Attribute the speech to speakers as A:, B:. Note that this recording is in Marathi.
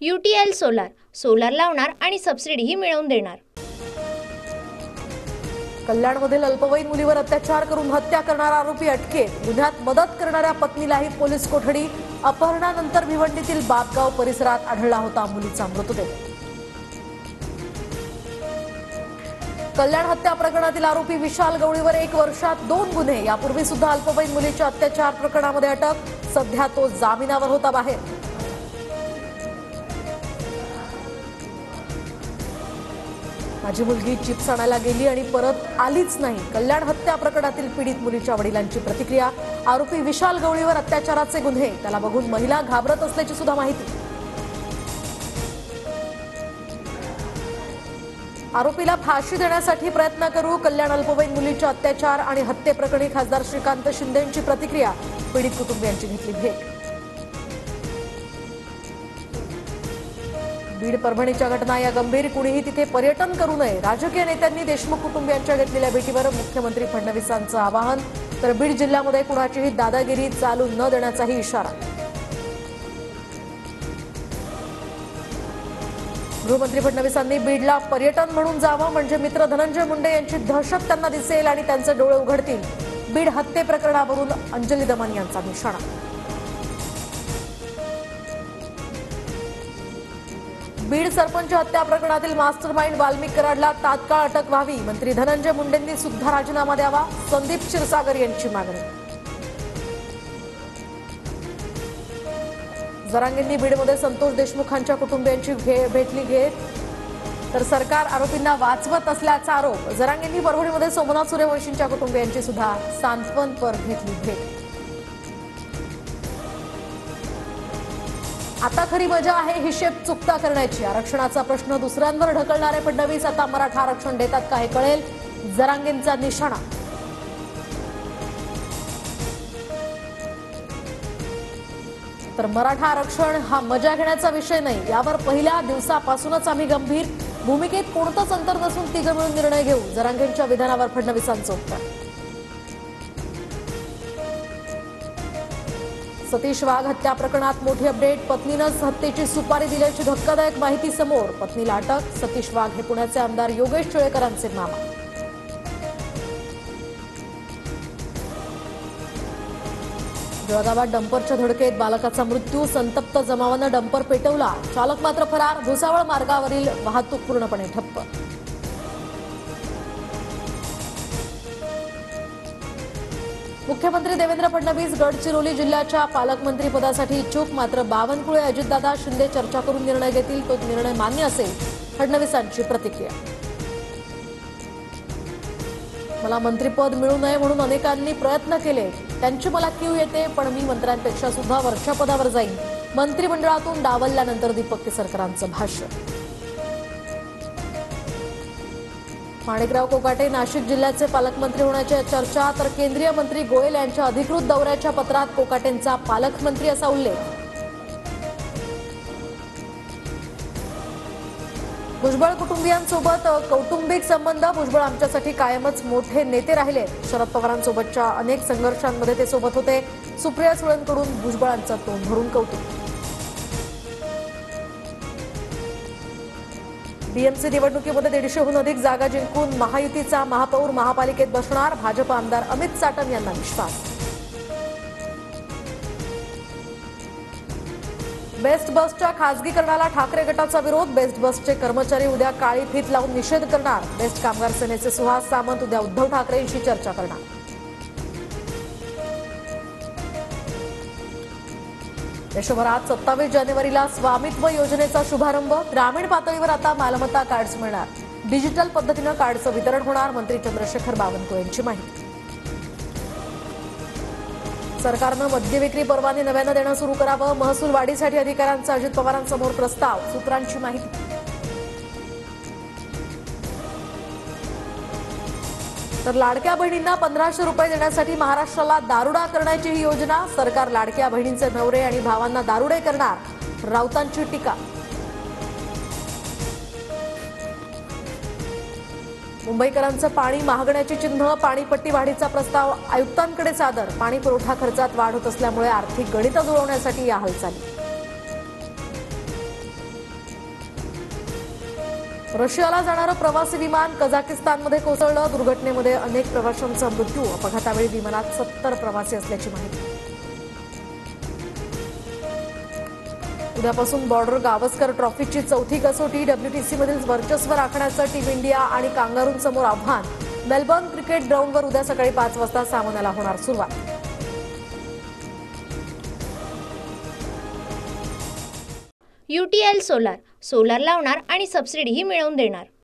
A: UTL सोलार लावणार आणि सबसिडीही मिळवून देणार।
B: कल्याणमधील अल्पवयीन मुलीवर अत्याचार करून हत्या करणारा आरोपी अटकेत। गुन्ह्यात मदत करणाऱ्या पत्नीलाही पोलीस कोठडी। अपहरणानंतर भिवंडीतील बापगाव परिसरात आढळला होता मुलीचा मृतदेह। कल्याण हत्या प्रकरणातील आरोपी विशाल गवळीवर 1 वर्षात 2 गुन्हे। यापूर्वी सुद्धा अल्पवयीन मुलीच्या अत्याचार प्रकरणामध्ये अटक। सध्या तो जामिनावर होता बाहेर। माझी मुलगी चिप्स आणायला गेली आणि परत आलीच नाही। कल्याण हत्या प्रकरणातील पीडित मुलीच्या वडिलांची प्रतिक्रिया। आरोपी विशाल गवळीवर अत्याचाराचे गुन्हे। त्याला बघून महिला घाबरत असल्याची सुद्धा माहिती। आरोपीला फाशी देण्यासाठी प्रयत्न करू। कल्याण अल्पवयीन मुलीच्या अत्याचार आणि हत्येप्रकरणी खासदार श्रीकांत शिंदेंची प्रतिक्रिया। पीडित कुटुंबियांची घेतली भेट। बीड परभणीच्या घटना या गंभीर। कुणीही तिथे पर्यटन करू नये। राजकीय नेत्यांनी देशमुख कुटुंबियांच्या घेतलेल्या भेटीवर मुख्यमंत्री फडणवीसांचं आवाहन। तर बीड जिल्ह्यामध्ये कुणाचीही दादागिरी चालू न देण्याचाही इशारा। गृहमंत्री फडणवीसांनी बीडला पर्यटन म्हणून जावं, म्हणजे मित्र धनंजय मुंडे यांची दहशत त्यांना दिसेल आणि त्यांचे डोळे उघडतील। बीड हत्ये प्रकरणावरून अंजली दमन यांचा निशाणा। बीड सरपंच हत्या प्रकरणातील मास्टरमाइंड वाल्मिक कराडला तात्काळ अटक व्हावी। मंत्री धनंजय मुंडेंनी सुद्धा राजीनामा द्यावा। संदीप क्षीरसागर यांची मागणी। जरांगेंनी बीडमध्ये संतोष देशमुखांच्या कुटुंबियांची भेटली घेत। तर सरकार आरोपींना वाचवत असल्याचा आरोप। जरांगेंनी परभणीमध्ये सोमनाथ सूर्यवंशींच्या कुटुंबियांची सुद्धा सांत्वनपर घेतली भेट। आता खरी मजा आहे हिशेब चुकता करण्याची। आरक्षणाचा प्रश्न दुसऱ्यांवर ढकलणारे फडणवीस आता मराठा आरक्षण देतात का हे कळेल। जरांगेंचा निशाणा। तर मराठा आरक्षण हा मजा घेण्याचा विषय नाही, यावर पहिल्या दिवसापासूनच आम्ही गंभीर। भूमिकेत कोणतंच अंतर नसून तिघं मिळून निर्णय घेऊ। जरांगेंच्या विधानावर फडणवीसांचं उत्तर। सतीश वाघ हत्या प्रकरणात मोठी अपडेट। पत्नीनंच हत्येची सुपारी दिल्याची धक्कादायक माहिती समोर। पत्नीला अटक। सतीश वाघ हे पुण्याचे आमदार योगेश टिळेकरांचे मामा। जळगावात डंपरच्या धडकेत बालकाचा मृत्यू। संतप्त जमावानं डंपर पेटवला, चालक मात्र फरार। भुसावळ मार्गावरील वाहतूक पूर्णपणे ठप्प। मुख्यमंत्री देवेंद्र फडणवीस गडचिरोली जिल्ह्याच्या पालकमंत्री पदासाठी इच्छुक। मात्र बावनकुळे अजितदादा शिंदे चर्चा करून निर्णय घेतील, तो निर्णय मान्य असेल। फडणवीसांची प्रतिक्रिया। मला मंत्रिपद मिळू नये म्हणून अनेकांनी प्रयत्न केले, त्यांची मला कीव येते, पण मी मंत्र्यांपेक्षा सुद्धा वरच्या पदावर जाईन। मंत्रिमंडळातून डावलल्यानंतर दीपक केसरकरांचं भाष्य। माणिकराव कोकाटे नाशिक जिल्ह्याचे पालकमंत्री होण्याची चर्चा। तर केंद्रीय मंत्री गोयल यांच्या अधिकृत दौऱ्याच्या पत्रात कोकाटेंचा पालकमंत्री असा उल्लेख। भुजबळ कुटुंबियांसोबत कौटुंबिक संबंध। भुजबळ आमच्यासाठी कायमच मोठे नेते राहिले। शरद पवारांसोबतच्या अनेक संघर्षांमध्ये ते सोबत होते। सुप्रिया सुळेंकडून भुजबळांचं तोंड भरून कौतुक। बीएमसी निवडणुकीमध्ये 150हून अधिक जागा जिंकून महायुतीचा महापौर महापालिकेत बसणार। भाजप आमदार अमित साटम यांना विश्वास। बेस्ट बसच्या खासगीकरणाला ठाकरे गटाचा विरोध। बेस्ट बसचे कर्मचारी उद्या काळी फीत लावून निषेध करणार। बेस्ट कामगार सेनेचे सुहास सामंत उद्या उद्धव ठाकरेंशी चर्चा करणार। देशभरात 27 जानेवारीला स्वामित्व योजनेचा शुभारंभ। ग्रामीण पातळीवर आता मालमत्ता कार्ड्स मिळणार। डिजिटल पद्धतीनं कार्डचं वितरण होणार। मंत्री चंद्रशेखर बावनकुळे यांची माहिती। सरकारनं मद्य विक्री परवाने नव्यानं देणं सुरू करावं। महसूल वाढीसाठी अधिकाऱ्यांचा अजित पवारांसमोर प्रस्ताव। सूत्रांची माहिती। तर लाडक्या बहिणींना 1500 रुपये देण्यासाठी महाराष्ट्राला दारुडा करण्याची ही योजना। सरकार लाडक्या बहिणींचे नवरे आणि भावांना दारुडे करणार। राऊतांची टीका। मुंबईकरांचं पाणी महागण्याची चिन्ह। पाणीपट्टी वाढीचा प्रस्ताव आयुक्तांकडे सादर। पाणी पुरवठा खर्चात वाढ होत असल्यामुळे आर्थिक गणितं जुळवण्यासाठी या हालचाली। रशियाला जाणारं प्रवासी विमान कझाकिस्तानमध्ये कोसळलं. दुर्घटनेमध्ये अनेक प्रवाशांचा मृत्यू. अपघातावेळी विमानात 70 प्रवासी असल्याची माहिती. उद्यापासून बॉर्डर गावस्कर ट्रॉफीची चौथी कसोटी. WTCमधील वर्चस्व राखण्याचं टीम इंडिया आणि कांगारूंसमोर आव्हान. मेलबर्न क्रिकेट ग्राउंडवर उद्या सकाळी 5 वाजता सामन्याला होणार सुरुवात.
A: UTL सोलार लावणार आणि सबसिडीही मिळवून देणार.